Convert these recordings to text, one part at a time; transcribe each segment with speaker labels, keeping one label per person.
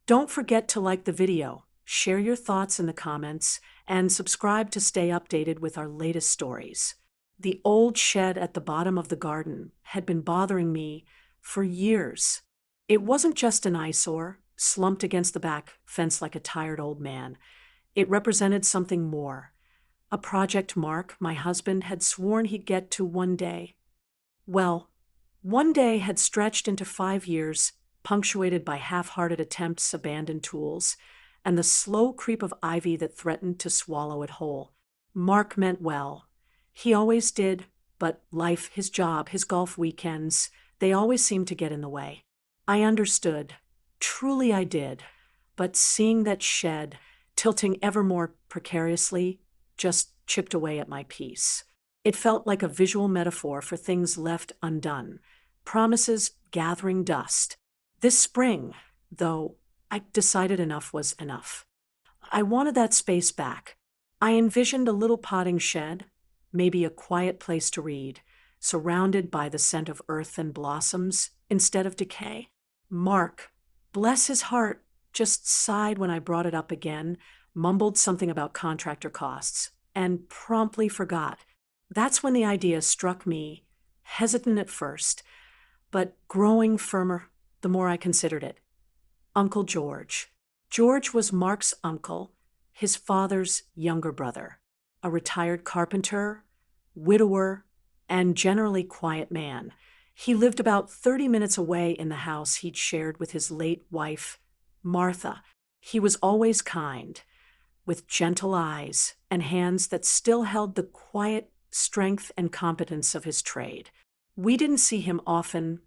Speaker 1: Don't forget to like the video, share your thoughts in the comments, and subscribe to stay updated with our latest stories. The old shed at the bottom of the garden had been bothering me for years. It wasn't just an eyesore, slumped against the back fence like a tired old man. It represented something more. A project Mark, my husband, had sworn he'd get to one day. Well, one day had stretched into 5 years, punctuated by half-hearted attempts, abandoned tools, and the slow creep of ivy that threatened to swallow it whole. Mark meant well. He always did, but life, his job, his golf weekends, they always seemed to get in the way. I understood. Truly I did. But seeing that shed, tilting ever more precariously, just chipped away at my peace. It felt like a visual metaphor for things left undone, promises gathering dust. This spring, though, I decided enough was enough. I wanted that space back. I envisioned a little potting shed, maybe a quiet place to read, surrounded by the scent of earth and blossoms instead of decay. Mark, bless his heart, just sighed when I brought it up again, mumbled something about contractor costs, and promptly forgot. That's when the idea struck me, hesitant at first, but growing firmer the more I considered it. Uncle George. George was Mark's uncle, his father's younger brother, a retired carpenter, widower, and generally quiet man. He lived about 30 minutes away in the house he'd shared with his late wife, Martha. He was always kind, with gentle eyes and hands that still held the quiet strength and competence of his trade. We didn't see him often,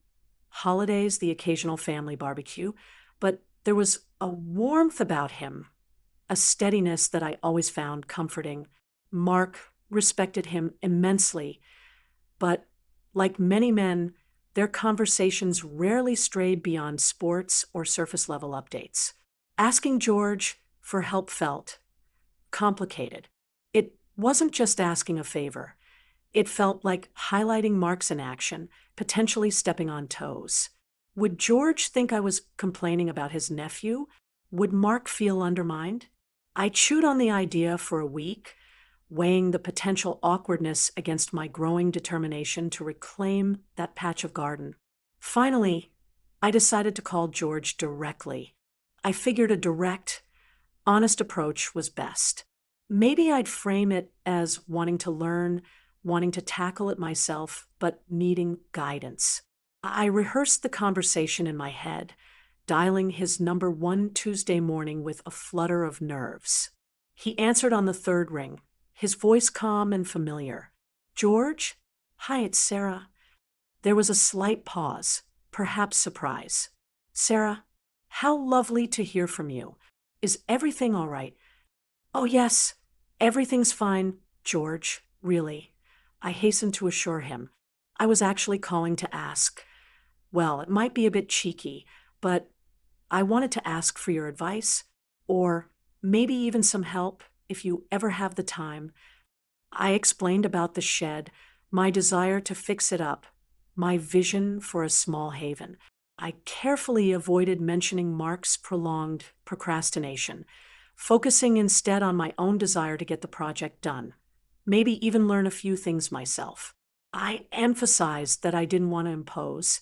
Speaker 1: holidays, the occasional family barbecue, but there was a warmth about him, a steadiness that I always found comforting. Mark respected him immensely, but like many men, their conversations rarely strayed beyond sports or surface-level updates. Asking George for help felt complicated. It wasn't just asking a favor. It felt like highlighting marks in action, potentially stepping on toes. Would George think I was complaining about his nephew? Would Mark feel undermined? I chewed on the idea for a week, weighing the potential awkwardness against my growing determination to reclaim that patch of garden. Finally, I decided to call George directly. I figured a direct, honest approach was best. Maybe I'd frame it as wanting to learn, wanting to tackle it myself, but needing guidance. I rehearsed the conversation in my head, dialing his number one Tuesday morning with a flutter of nerves. He answered on the third ring, his voice calm and familiar. "George? Hi, it's Sarah." There was a slight pause, perhaps surprise. "Sarah, how lovely to hear from you. Is everything all right?" "Oh, yes, everything's fine, George, really." I hastened to assure him. I was actually calling to ask. Well, it might be a bit cheeky, but I wanted to ask for your advice, or maybe even some help if you ever have the time. I explained about the shed, my desire to fix it up, my vision for a small haven. I carefully avoided mentioning Mark's prolonged procrastination, focusing instead on my own desire to get the project done, maybe even learn a few things myself. I emphasized that I didn't want to impose,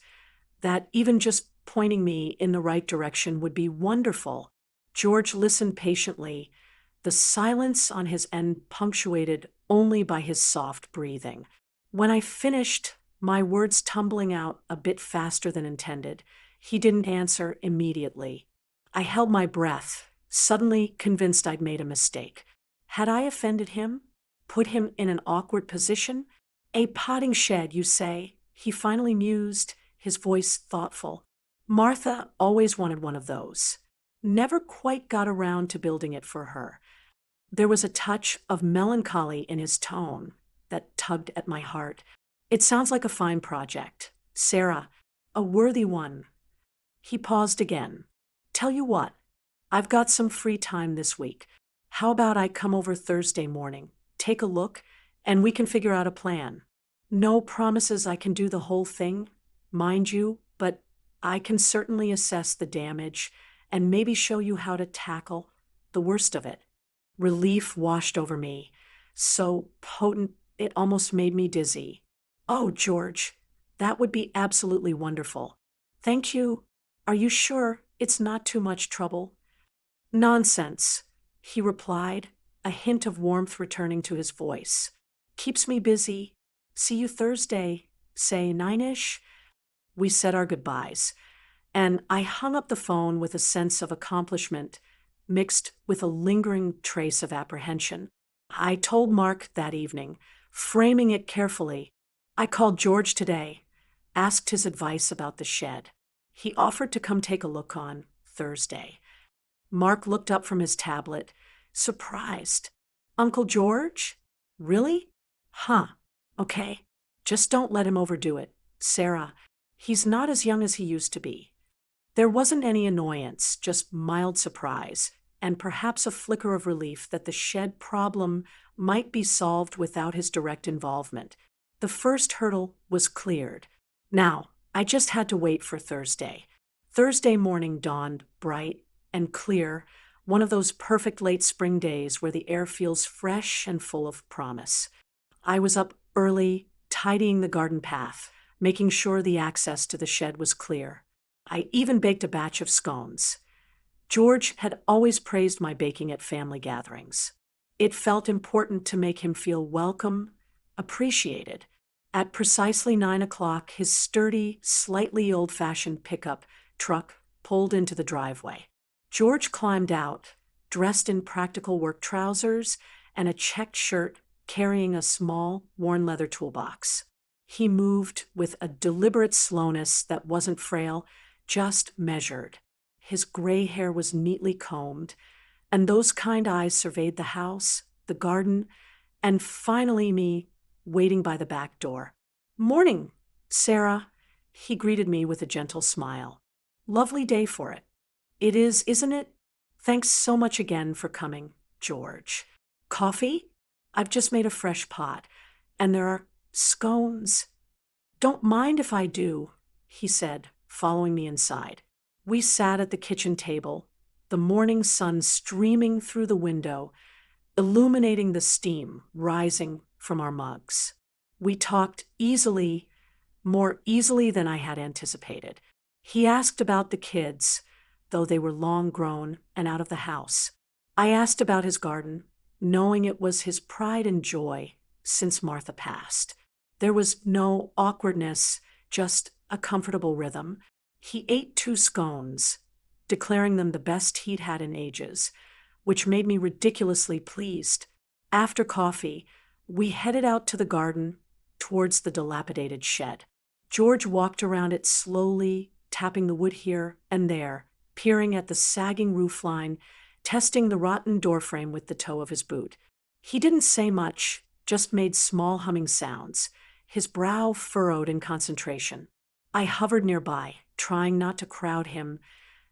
Speaker 1: that even just pointing me in the right direction would be wonderful. George listened patiently, the silence on his end punctuated only by his soft breathing. When I finished, my words tumbling out a bit faster than intended, he didn't answer immediately. I held my breath, suddenly convinced I'd made a mistake. Had I offended him? Put him in an awkward position? "A potting shed, you say?" He finally mused, his voice thoughtful. "Martha always wanted one of those. Never quite got around to building it for her." There was a touch of melancholy in his tone that tugged at my heart. "It sounds like a fine project. Sarah, a worthy one." He paused again. "Tell you what, I've got some free time this week. How about I come over Thursday morning, take a look, and we can figure out a plan? No promises I can do the whole thing, mind you, but I can certainly assess the damage and maybe show you how to tackle the worst of it. Relief washed over me, so potent it almost made me dizzy. Oh, George, that would be absolutely wonderful. Thank you. Are you sure it's not too much trouble? Nonsense, he replied, a hint of warmth returning to his voice. Keeps me busy. See you Thursday, say 9-ish. We said our goodbyes, and I hung up the phone with a sense of accomplishment mixed with a lingering trace of apprehension. I told Mark that evening, framing it carefully. I called George today, asked his advice about the shed. He offered to come take a look on Thursday. Mark looked up from his tablet, surprised. Uncle George? Really? Huh. Okay. Just don't let him overdo it. Sarah, he's not as young as he used to be. There wasn't any annoyance, just mild surprise, and perhaps a flicker of relief that the shed problem might be solved without his direct involvement. The first hurdle was cleared. Now, I just had to wait for Thursday. Thursday morning dawned bright and clear, one of those perfect late spring days where the air feels fresh and full of promise. I was up early, tidying the garden path, making sure the access to the shed was clear. I even baked a batch of scones. George had always praised my baking at family gatherings. It felt important to make him feel welcome, appreciated. At precisely 9 o'clock, his sturdy, slightly old-fashioned pickup truck pulled into the driveway. George climbed out, dressed in practical work trousers and a checked shirt, carrying a small, worn leather toolbox. He moved with a deliberate slowness that wasn't frail, just measured. His gray hair was neatly combed, and those kind eyes surveyed the house, the garden, and finally me, waiting by the back door. "Morning, Sarah," he greeted me with a gentle smile. "Lovely day for it." "It is, isn't it? Thanks so much again for coming, George. Coffee? I've just made a fresh pot, and there are scones." "Don't mind if I do," he said, following me inside. We sat at the kitchen table, the morning sun streaming through the window, illuminating the steam rising from our mugs. We talked easily, more easily than I had anticipated. He asked about the kids, though they were long grown and out of the house. I asked about his garden, knowing it was his pride and joy since Martha passed. There was no awkwardness, just a comfortable rhythm. He ate 2 scones, declaring them the best he'd had in ages, which made me ridiculously pleased. After coffee, we headed out to the garden towards the dilapidated shed. George walked around it slowly, tapping the wood here and there, peering at the sagging roofline, testing the rotten doorframe with the toe of his boot. He didn't say much, just made small humming sounds, his brow furrowed in concentration. I hovered nearby, trying not to crowd him,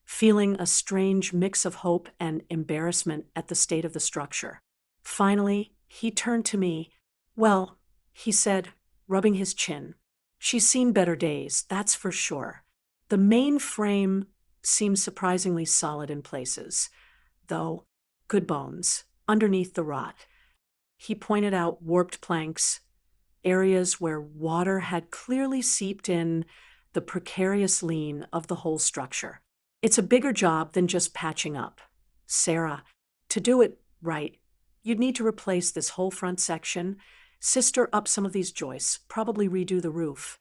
Speaker 1: feeling a strange mix of hope and embarrassment at the state of the structure. Finally, he turned to me. "Well," he said, rubbing his chin, "she's seen better days, that's for sure. The main frame seems surprisingly solid in places, though good bones underneath the rot." He pointed out warped planks, areas where water had clearly seeped in, the precarious lean of the whole structure. "It's a bigger job than just patching up. Sarah, to do it right, you'd need to replace this whole front section, sister up some of these joists, probably redo the roof."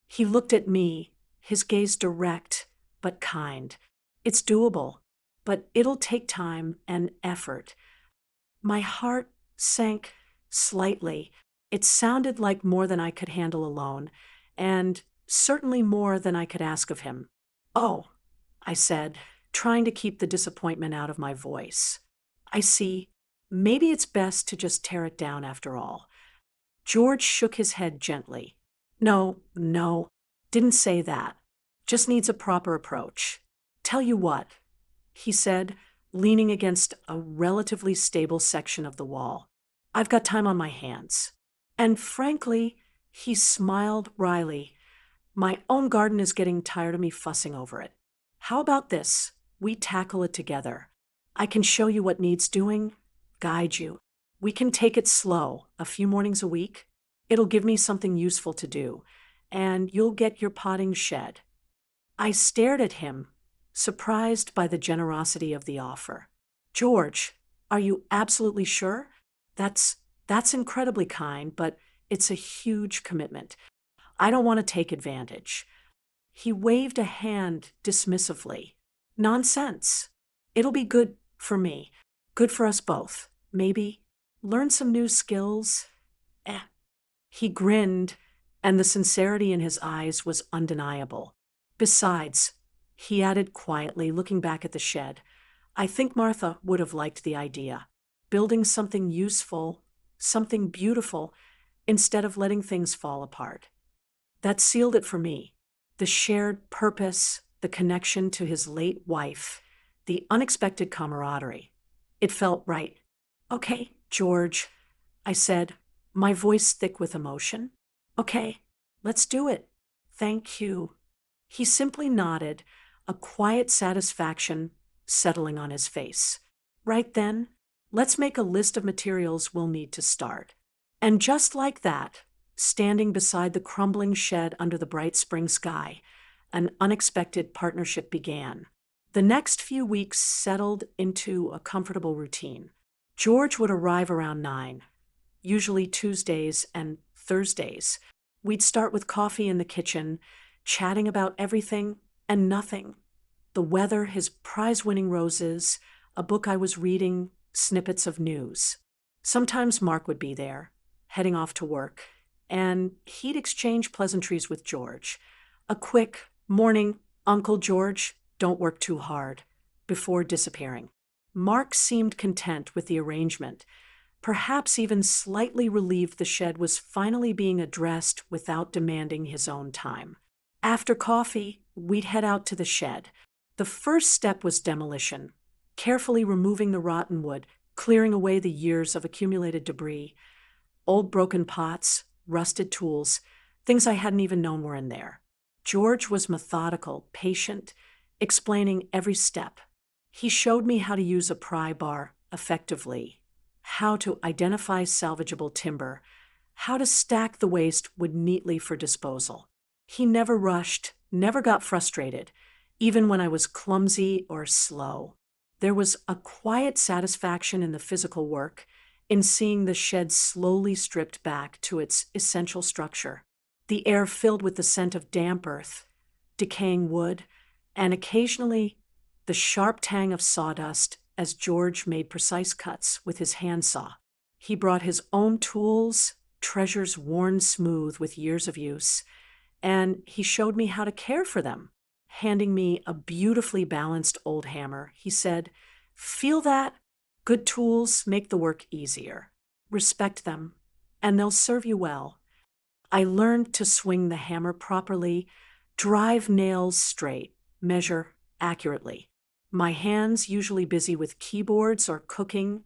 Speaker 1: He looked at me, his gaze direct but kind. "It's doable, but it'll take time and effort." My heart sank slightly. It sounded like more than I could handle alone, and certainly more than I could ask of him. "Oh," I said, trying to keep the disappointment out of my voice. "I see. Maybe it's best to just tear it down after all." George shook his head gently. No, didn't say that. Just needs a proper approach. "Tell you what," he said, leaning against a relatively stable section of the wall. "I've got time on my hands." And frankly, he smiled wryly. "My own garden is getting tired of me fussing over it. How about this? We tackle it together. I can show you what needs doing, guide you. We can take it slow, a few mornings a week. It'll give me something useful to do, and you'll get your potting shed. I stared at him, surprised by the generosity of the offer. George, are you absolutely sure? That's incredibly kind, but it's a huge commitment. I don't want to take advantage. He waved a hand dismissively. Nonsense. It'll be good for me. Good for us both. Maybe. Learn some new skills. Eh. He grinned, and the sincerity in his eyes was undeniable. Besides, he added quietly, looking back at the shed, I think Martha would have liked the idea. Building something useful, something beautiful, instead of letting things fall apart. That sealed it for me. The shared purpose, the connection to his late wife, the unexpected camaraderie. It felt right. Okay, George, I said, my voice thick with emotion. Okay, let's do it. Thank you. He simply nodded, a quiet satisfaction settling on his face. Right then, let's make a list of materials we'll need to start. And just like that, standing beside the crumbling shed under the bright spring sky, an unexpected partnership began. The next few weeks settled into a comfortable routine. George would arrive around 9, usually Tuesdays and Thursdays. We'd start with coffee in the kitchen, chatting about everything and nothing. The weather, his prize-winning roses, a book I was reading, snippets of news. Sometimes Mark would be there, heading off to work, and he'd exchange pleasantries with George. A quick, morning, Uncle George, don't work too hard, before disappearing. Mark seemed content with the arrangement, perhaps even slightly relieved the shed was finally being addressed without demanding his own time. After coffee, we'd head out to the shed. The first step was demolition, carefully removing the rotten wood, clearing away the years of accumulated debris, old broken pots, rusted tools, things I hadn't even known were in there. George was methodical, patient, explaining every step. He showed me how to use a pry bar effectively, how to identify salvageable timber, how to stack the waste wood neatly for disposal. He never rushed, never got frustrated, even when I was clumsy or slow. There was a quiet satisfaction in the physical work, in seeing the shed slowly stripped back to its essential structure. The air filled with the scent of damp earth, decaying wood, and occasionally the sharp tang of sawdust as George made precise cuts with his handsaw. He brought his own tools, treasures worn smooth with years of use, and he showed me how to care for them. Handing me a beautifully balanced old hammer, he said, "Feel that? Good tools make the work easier. Respect them, and they'll serve you well." I learned to swing the hammer properly, drive nails straight, measure accurately. My hands, usually busy with keyboards or cooking,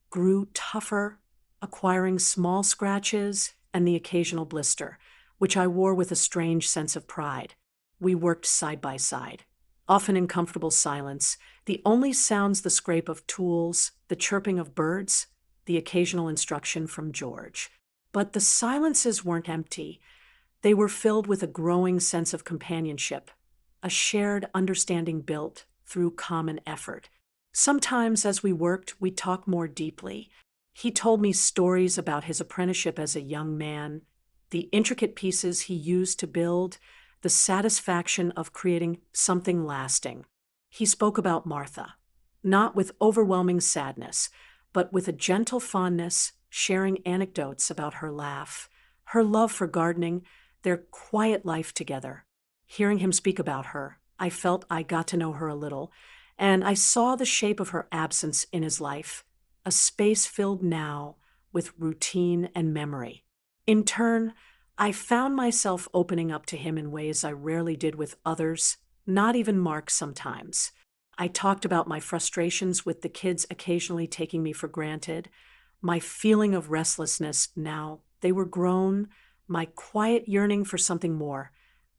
Speaker 1: grew tougher, acquiring small scratches and the occasional blister, which I wore with a strange sense of pride. We worked side by side, often in comfortable silence, the only sounds the scrape of tools, the chirping of birds, the occasional instruction from George. But the silences weren't empty. They were filled with a growing sense of companionship, a shared understanding built through common effort. Sometimes as we worked, we'd talk more deeply. He told me stories about his apprenticeship as a young man, the intricate pieces he used to build, the satisfaction of creating something lasting. He spoke about Martha, not with overwhelming sadness, but with a gentle fondness, sharing anecdotes about her laugh, her love for gardening, their quiet life together. Hearing him speak about her, I felt I got to know her a little, and I saw the shape of her absence in his life, a space filled now with routine and memory. In turn, I found myself opening up to him in ways I rarely did with others, not even Mark sometimes. I talked about my frustrations with the kids occasionally taking me for granted, my feeling of restlessness now they were grown, my quiet yearning for something more.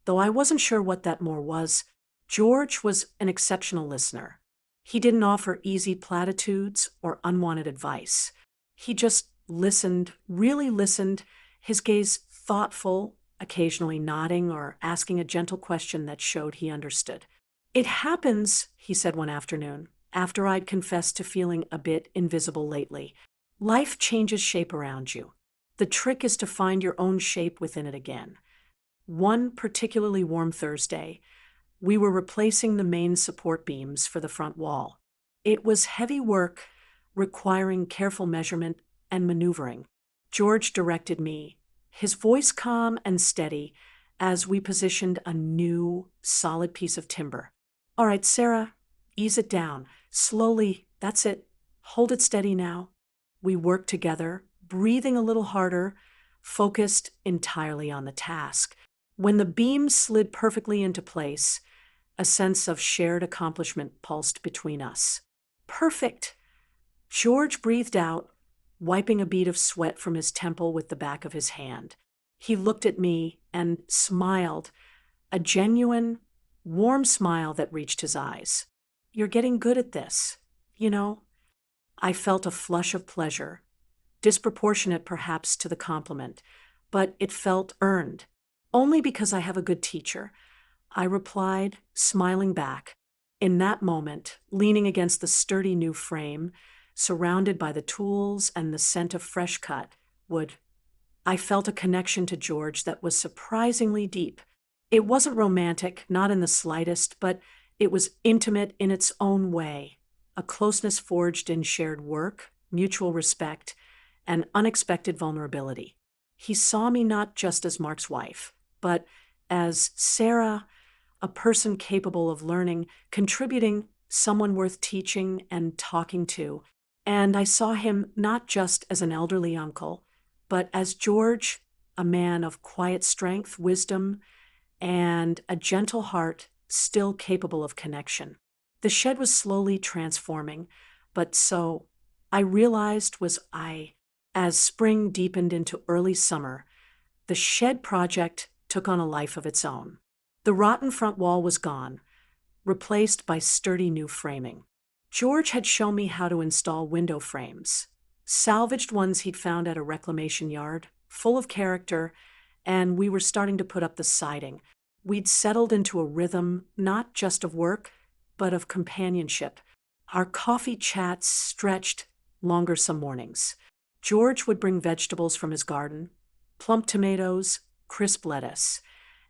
Speaker 1: Though I wasn't sure what that more was, George was an exceptional listener. He didn't offer easy platitudes or unwanted advice. He just listened, really listened, his gaze thoughtful, occasionally nodding or asking a gentle question that showed he understood. "It happens," he said one afternoon, after I'd confessed to feeling a bit invisible lately. "Life changes shape around you. The trick is to find your own shape within it again." One particularly warm Thursday, we were replacing the main support beams for the front wall. It was heavy work, requiring careful measurement and maneuvering. George directed me, his voice calm and steady, as we positioned a new, solid piece of timber. "All right, Sarah, ease it down. Slowly, that's it. Hold it steady now." We worked together, breathing a little harder, focused entirely on the task. When the beam slid perfectly into place, a sense of shared accomplishment pulsed between us. "Perfect!" George breathed out, wiping a bead of sweat from his temple with the back of his hand. He looked at me and smiled, a genuine, warm smile that reached his eyes. "You're getting good at this, you know?" I felt a flush of pleasure, disproportionate perhaps to the compliment, but it felt earned. "Only because I have a good teacher," I replied, smiling back. In that moment, leaning against the sturdy new frame, surrounded by the tools and the scent of fresh cut wood, I felt a connection to George that was surprisingly deep. It wasn't romantic, not in the slightest, but it was intimate in its own way, a closeness forged in shared work, mutual respect, and unexpected vulnerability. He saw me not just as Mark's wife, but as Sarah, a person capable of learning, contributing, someone worth teaching and talking to. And I saw him not just as an elderly uncle, but as George, a man of quiet strength, wisdom, and a gentle heart still capable of connection. The shed was slowly transforming, but so, I realized, was I. As spring deepened into early summer, the shed project took on a life of its own. The rotten front wall was gone, replaced by sturdy new framing. George had shown me how to install window frames, salvaged ones he'd found at a reclamation yard, full of character, and we were starting to put up the siding. We'd settled into a rhythm not just of work, but of companionship. Our coffee chats stretched longer some mornings. George would bring vegetables from his garden, plump tomatoes, crisp lettuce,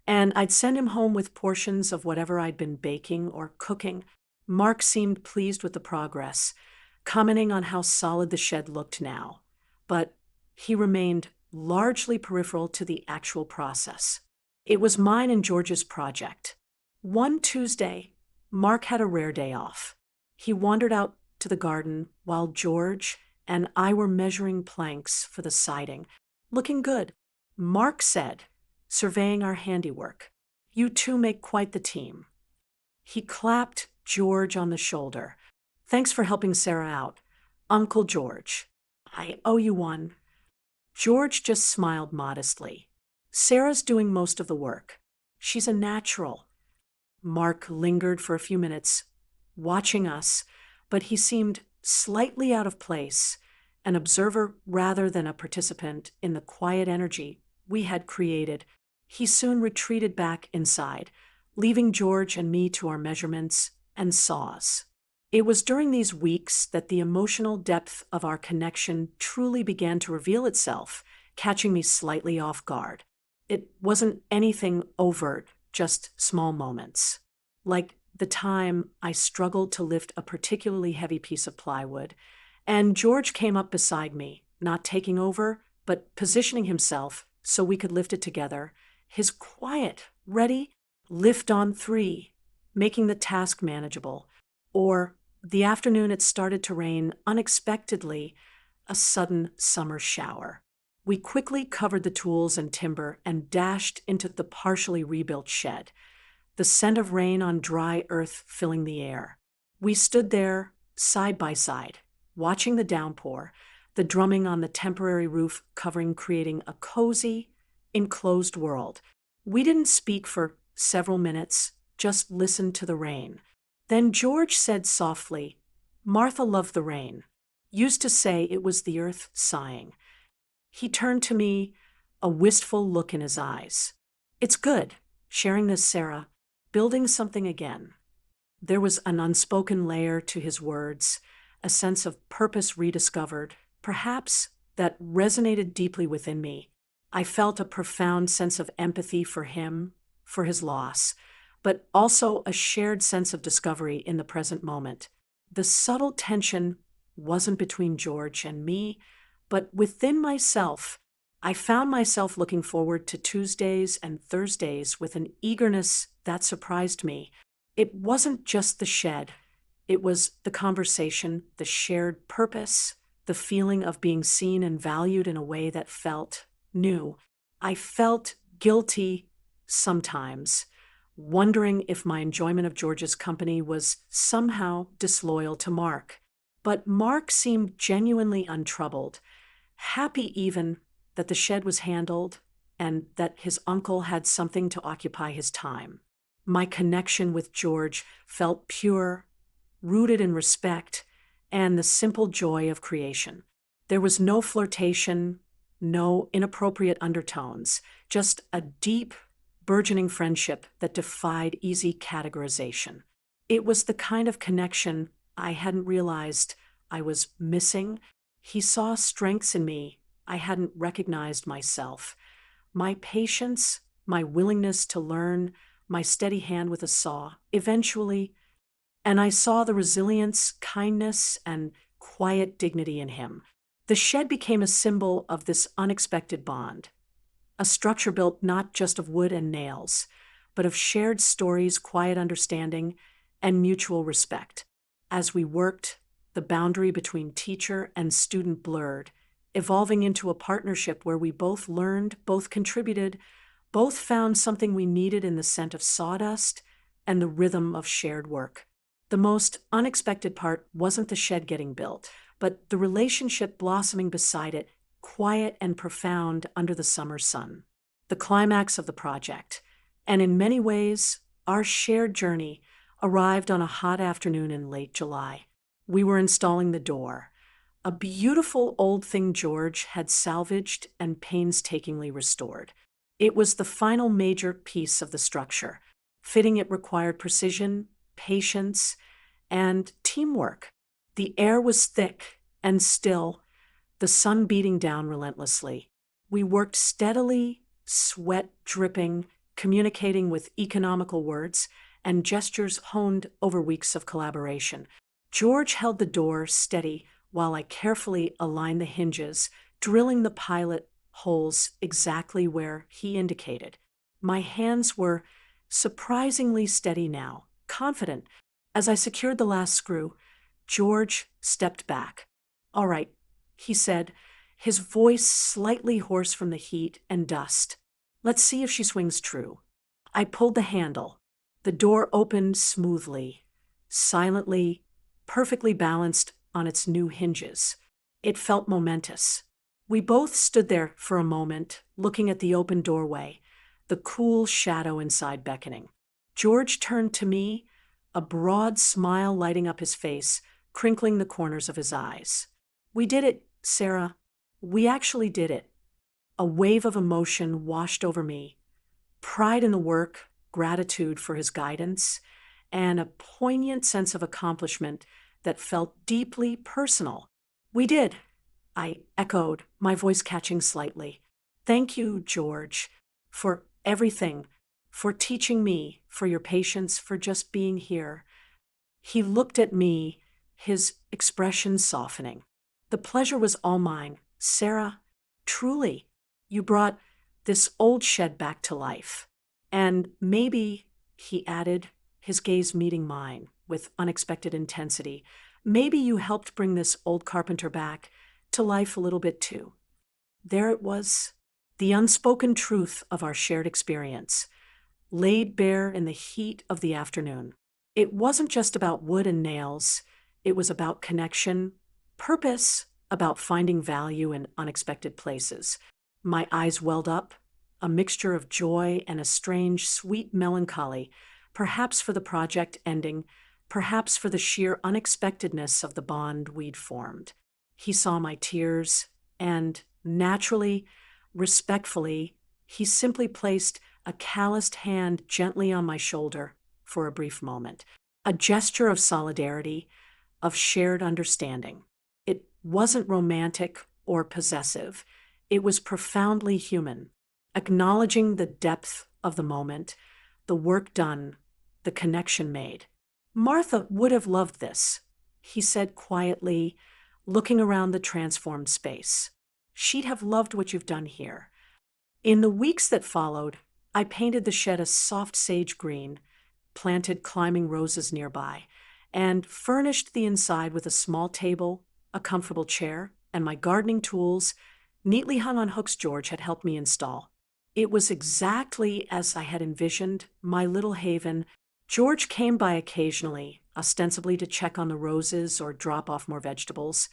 Speaker 1: and I'd send him home with portions of whatever I'd been baking or cooking. Mark seemed pleased with the progress, commenting on how solid the shed looked now, but he remained largely peripheral to the actual process. It was mine and George's project. One Tuesday, Mark had a rare day off. He wandered out to the garden while George and I were measuring planks for the siding. "Looking good," Mark said, surveying our handiwork. "You two make quite the team." He clapped George on the shoulder. "Thanks for helping Sarah out, Uncle George. I owe you one." George just smiled modestly. "Sarah's doing most of the work. She's a natural." Mark lingered for a few minutes, watching us, but he seemed slightly out of place, an observer rather than a participant in the quiet energy we had created. He soon retreated back inside, leaving George and me to our measurements and saws. It was during these weeks that the emotional depth of our connection truly began to reveal itself, catching me slightly off guard. It wasn't anything overt, just small moments. Like the time I struggled to lift a particularly heavy piece of plywood, and George came up beside me, not taking over, but positioning himself so we could lift it together. His quiet, ready, lift on 3, making the task manageable. Or the afternoon it started to rain unexpectedly, a sudden summer shower. We quickly covered the tools and timber and dashed into the partially rebuilt shed, the scent of rain on dry earth filling the air. We stood there, side by side, watching the downpour, the drumming on the temporary roof covering, creating a cozy, enclosed world. We didn't speak for several minutes, just listened to the rain. Then George said softly, "Martha loved the rain. Used to say it was the earth sighing." He turned to me, a wistful look in his eyes. "It's good, sharing this, Sarah, building something again." There was an unspoken layer to his words, a sense of purpose rediscovered, perhaps, that resonated deeply within me. I felt a profound sense of empathy for him, for his loss, but also a shared sense of discovery in the present moment. The subtle tension wasn't between George and me, but within myself. I found myself looking forward to Tuesdays and Thursdays with an eagerness that surprised me. It wasn't just the shed, it was the conversation, the shared purpose, the feeling of being seen and valued in a way that felt new. I felt guilty sometimes, wondering if my enjoyment of George's company was somehow disloyal to Mark. But Mark seemed genuinely untroubled, happy even that the shed was handled and that his uncle had something to occupy his time. My connection with George felt pure, rooted in respect and the simple joy of creation. There was no flirtation, no inappropriate undertones, just a deep, burgeoning friendship that defied easy categorization. It was the kind of connection I hadn't realized I was missing. He saw strengths in me I hadn't recognized myself. My patience, my willingness to learn, my steady hand with a saw, eventually, and I saw the resilience, kindness, and quiet dignity in him. The shed became a symbol of this unexpected bond, a structure built not just of wood and nails, but of shared stories, quiet understanding, and mutual respect. As we worked, the boundary between teacher and student blurred, evolving into a partnership where we both learned, both contributed, both found something we needed in the scent of sawdust and the rhythm of shared work. The most unexpected part wasn't the shed getting built, but the relationship blossoming beside it, quiet and profound under the summer sun. The climax of the project, and in many ways, our shared journey, arrived on a hot afternoon in late July. We were installing the door, a beautiful old thing George had salvaged and painstakingly restored. It was the final major piece of the structure. Fitting it required precision, patience, and teamwork. The air was thick and still, the sun beating down relentlessly. We worked steadily, sweat dripping, communicating with economical words and gestures honed over weeks of collaboration. George held the door steady while I carefully aligned the hinges, drilling the pilot holes exactly where he indicated. My hands were surprisingly steady now, confident. As I secured the last screw, George stepped back. "All right," he said, his voice slightly hoarse from the heat and dust. "Let's see if she swings true." I pulled the handle. The door opened smoothly, silently, perfectly balanced on its new hinges. It felt momentous. We both stood there for a moment, looking at the open doorway, the cool shadow inside beckoning. George turned to me, a broad smile lighting up his face, crinkling the corners of his eyes. "We did it, Sarah. We actually did it." A wave of emotion washed over me. Pride in the work, gratitude for his guidance, and a poignant sense of accomplishment that felt deeply personal. "We did," I echoed, my voice catching slightly. "Thank you, George, for everything, for teaching me, for your patience, for just being here." He looked at me, his expression softening. "The pleasure was all mine, Sarah. Truly, you brought this old shed back to life. And maybe," he added, his gaze meeting mine with unexpected intensity, "maybe you helped bring this old carpenter back to life a little bit too." There it was, the unspoken truth of our shared experience, laid bare in the heat of the afternoon. It wasn't just about wood and nails, it was about connection, purpose, about finding value in unexpected places. My eyes welled up, a mixture of joy and a strange, sweet melancholy, perhaps for the project ending, perhaps for the sheer unexpectedness of the bond we'd formed. He saw my tears, and naturally, respectfully, he simply placed a calloused hand gently on my shoulder for a brief moment, a gesture of solidarity, of shared understanding. It wasn't romantic or possessive. It was profoundly human, acknowledging the depth of the moment, the work done, the connection made. Martha would have loved this, he said quietly, looking around the transformed space. She'd have loved what you've done here. In the weeks that followed, I painted the shed a soft sage green, planted climbing roses nearby, and furnished the inside with a small table, a comfortable chair, and my gardening tools, neatly hung on hooks George had helped me install. It was exactly as I had envisioned, my little haven. George came by occasionally, ostensibly to check on the roses or drop off more vegetables,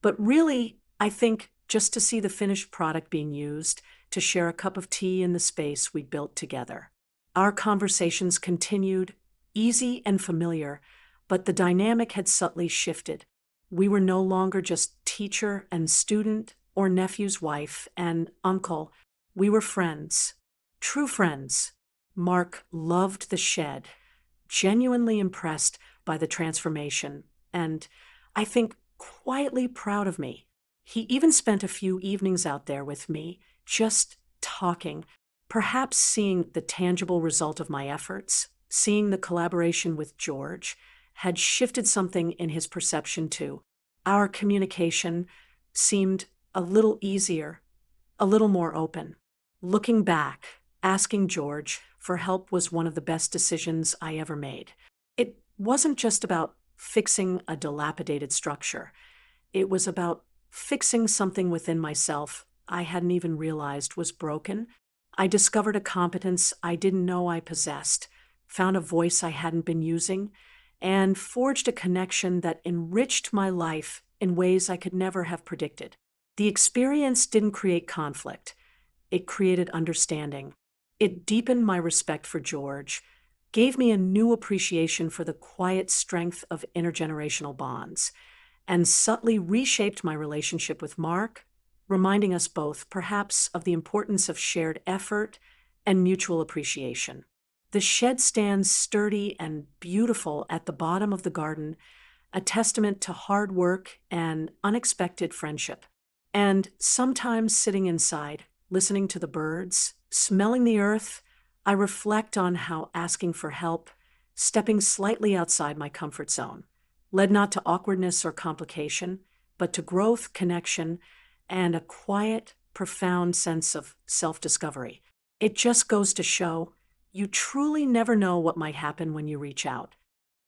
Speaker 1: but really, I think, just to see the finished product being used, to share a cup of tea in the space we built together. Our conversations continued, easy and familiar, but the dynamic had subtly shifted. We were no longer just teacher and student, or nephew's wife and uncle. We were friends, true friends. Mark loved the shed, genuinely impressed by the transformation, and I think quietly proud of me. He even spent a few evenings out there with me, just talking, perhaps seeing the tangible result of my efforts, seeing the collaboration with George, had shifted something in his perception too. Our communication seemed a little easier, a little more open. Looking back, asking George for help was one of the best decisions I ever made. It wasn't just about fixing a dilapidated structure. It was about fixing something within myself I hadn't even realized was broken. I discovered a competence I didn't know I possessed, found a voice I hadn't been using, and forged a connection that enriched my life in ways I could never have predicted. The experience didn't create conflict. It created understanding. It deepened my respect for George, gave me a new appreciation for the quiet strength of intergenerational bonds, and subtly reshaped my relationship with Mark, reminding us both, perhaps, of the importance of shared effort and mutual appreciation. The shed stands sturdy and beautiful at the bottom of the garden, a testament to hard work and unexpected friendship. And sometimes sitting inside, listening to the birds, smelling the earth, I reflect on how asking for help, stepping slightly outside my comfort zone, led not to awkwardness or complication, but to growth, connection, and a quiet, profound sense of self-discovery. It just goes to show you truly never know what might happen when you reach out.